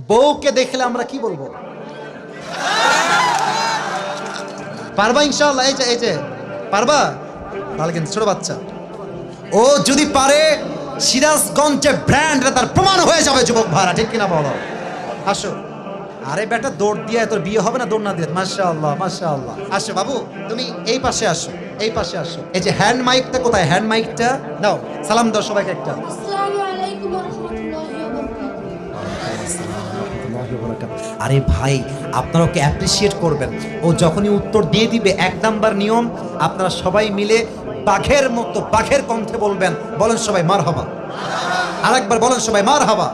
বউকে দেখলে আমরা কি বলবো? পারবা ইনশাআল্লাহ? এই যে পারবা? তাহলে কিন্তু ছোট বাচ্চা ও যদি পারে সিরাজগঞ্জের ব্র্যান্ড তার প্রমাণ হয়ে যাবে যুবক ভাড়া, ঠিক কিনা বলো? আসো। আরে বেটা দৌড় দিয়ে তোর বিয়ে হবে না দৌড় না দিয়ে? মাশাআল্লাহ মাশাআল্লাহ। আসো বাবু, তুমি এই পাশে আসো, এই পাশে আসো। এই যে হ্যান্ড মাইকটা কোথায়? হ্যান্ড মাইকটা নাও, সালাম দাও সবাইকে একটা। আসসালামু আলাইকুম ওয়া রাহমাতুল্লাহি ওয়া বারাকাতুহু। আরে ভাই, আপনারা ওকে অ্যাপ্রিসিয়েট করবেন। ও যখনই উত্তর দিয়ে দিবে, 1 নাম্বার নিয়ম, আপনারা সবাই মিলে বাঘের মতো বাঘের কণ্ঠে বলবেন। বলেন সবাই মারহাবা। আরেকবার বলেন সবাই মারহাবা।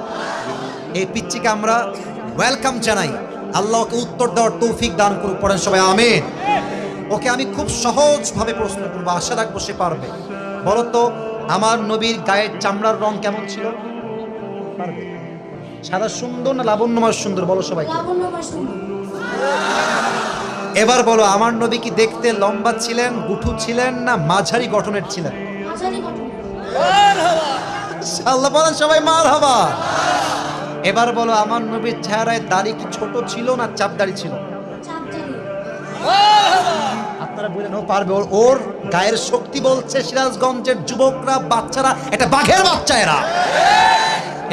এই পিচ্চিকে আমরা ওয়েলকাম জানাই। আল্লাহ ওকে উত্তর দেওয়ার তৌফিক দান করুক। পড়েন সবাই আমিন। ওকে আমি খুব সহজভাবে প্রশ্ন করবো, আশা রাখবো সে পারবে। বলো তো, আমার নবীর গায়ের চামড়ার রং কেমন ছিল? পারবে? সাদা সুন্দর না লাবণ্যময় সুন্দর? বলো সবাই। লাবণ্যময় সুন্দর। এবার বলো, আমার নবী কি দেখতে লম্বা ছিলেন, গুঠু ছিলেন, না মাঝারি গঠনের ছিলেন? মাঝারি গঠন। আল্লাহ বলেন সবাই মারহাবা। এবার বলো, আমার নবীর চেহারায় দাড়ি কি ছোট ছিল না চাপ দাড়ি ছিল? চাপদারি। আপনারা বলেন ও পারবে। ওর গায়ের শক্তি বলছে সিরাজগঞ্জের যুবকরা, বাচ্চারা একটা বাঘের বাচ্চা এরা।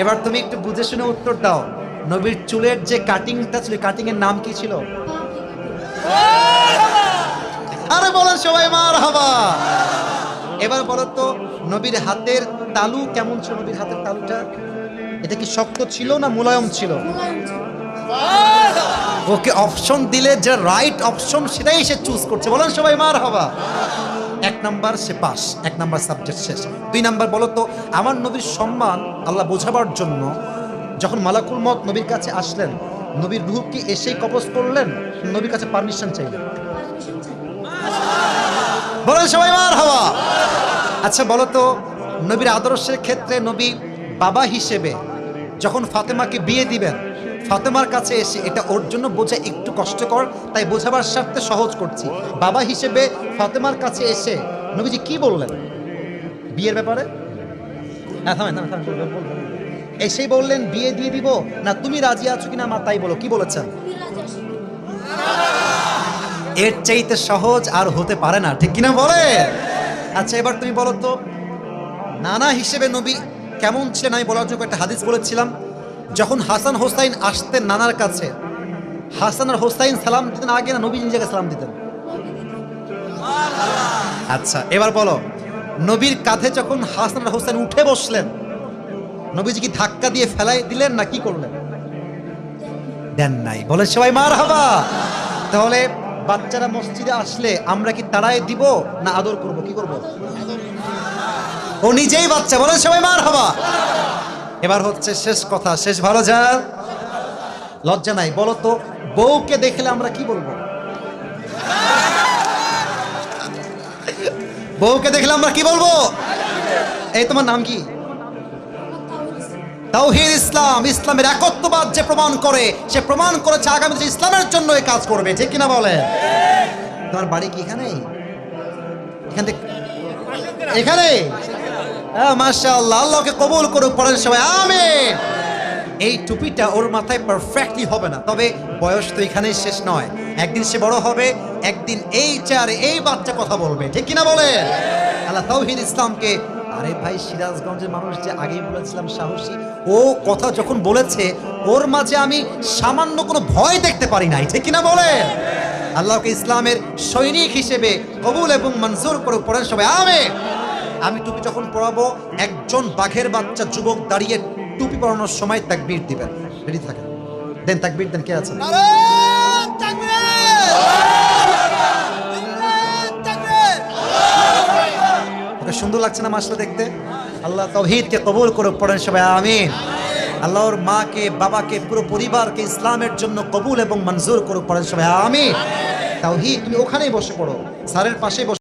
এবার তুমি একটু বুঝে শুনে উত্তর দাও। নবীর চুলের যে কাটিংটা ছিল, কাটিং এর নাম কি ছিল? আরে বলেন সবাই মারহাবা। এবার বলো তো, নবীর হাতের তালু কেমন ছিল? নবীর হাতের তালুটা এটা কি শক্ত ছিল না মুলায়ম ছিল? মুলায়ম ছিল। ওকে অপশন দিলে যে রাইট অপশন সেটাই সে চুজ করছে। বলেন সবাই মারহাবা। 1 নাম্বার সে পাস, 1 নাম্বার সাবজেক্ট শেষ। 2 নাম্বার বলো তো, আমার নবীর সম্মান আল্লাহ বোঝাবার জন্য যখন মালাকুল মউত নবীর কাছে আসলেন, নবীর রূহ কি এসেই কবজ করলেন, নবীর কাছে পারমিশন চাইলেন? পারমিশন চাই। বলেন সবাই মারহাবা। আচ্ছা বলো তো, নবীর আদর্শের ক্ষেত্রে নবী বাবা হিসেবে যখন ফাতেমাকে বিয়ে দিবেন, ফাতেমার কাছে এসে, এটা ওর জন্য বোঝা একটু কষ্টকর, তাই বোঝাবার স্বার্থে সহজ করছি। বাবা হিসেবে ফাতেমার কাছে এসে নবীজি কি বললেন বিয়ের ব্যাপারে? এসেই বললেন বিয়ে দিয়ে দিব, না তুমি রাজি আছো কিনা মা তাই বলো, কি বলেছেন? তুমি রাজি আছো? এর চাইতে সহজ আর হতে পারে না, ঠিক কিনা বলে? আচ্ছা এবার তুমি বলো তো, নানা হিসেবে নবী কেমন ছিলেন? আমি বলার জন্য একটা হাদিস বলেছিলাম, যখন হাসান হোসাইন আসতেন নানার কাছে, হাসান আর হোসাইন সালাম দিতেন আগে না নবী নিজেকে সালাম দিতেন? আচ্ছা এবার বলো, নবীর কাঁধে যখন হাসান আর হোসাইন উঠে বসলেন, নবীজি কি ধাক্কা দিয়ে ফেলাই দিলেন না কি করলেন? দেন নাই। বলে সবাই মারহাবা। তাহলে বাচ্চারা মসজিদে আসলে আমরা কি তাড়াই দিব না আদর করব? কি করব? ও নিজেই বাচ্চা। বলে সবাই মারহাবা। এবার হচ্ছে শেষ কথা, শেষ ভালো যার লজ্জা নাই। বলো তো, বউকে দেখলে আমরা কি বলবো? বউকে দেখলে আমরা কি বলবো? এই তোমার নাম কি? তাওহীদ ইসলাম। ইসলামের একত্ববাদ যে প্রমাণ করে, সে প্রমাণ করেছে আগামীতে ইসলামের জন্য এই কাজ করবে, ঠিক কিনা বলে? তোমার বাড়ি কি এখানে? এখান থেকে এখানে? মাশাআল্লাহ, আল্লাহকে কবুল করুক। পড়েন সবাই আমিন। এই টুপিটা ওর মাথায় পারফেক্টলি হবে না, তবে বয়স তো এখানেই শেষ নয়। একদিন সে বড় হবে, একদিন এই চেয়ারে এই বাচ্চা কথা বলবে, ঠিক কিনা বলে? আল্লাহ তাওহীদ ইসলামকে, আরে ভাই সিরাজগঞ্জের মানুষ যে আগেই বলেছিলাম সাহসী, ও কথা যখন বলেছে ওর মাঝে আমি সামান্য কোনো ভয় দেখতে পারি নাই, ঠিক কিনা বলে? আল্লাহকে ইসলামের সৈনিক হিসেবে কবুল এবং মঞ্জুর করুক। পড়েন সবাই আমিন। আমি টুপি যখন পরাবো, একজন বাঘের বাচ্চা যুবক দাঁড়িয়ে টুপি পরানোর সময় তাকবীর দিবেন। রেডি থাকেন, দেন তাকবীর দেন। কে আছেন? ওকে সুন্দর লাগছে না মাশাআল্লাহ দেখতে? আল্লাহ তাওহীদকে কবুল করুক। পড়েন সবাই আমিন। আল্লাহ ওর মাকে, বাবাকে, পুরো পরিবারকে ইসলামের জন্য কবুল এবং মঞ্জুর করুক। পড়েন সবাই আমিন। তাওহীদ, তুমি ওখানেই বসে পড়ো, স্যারের পাশে বসে।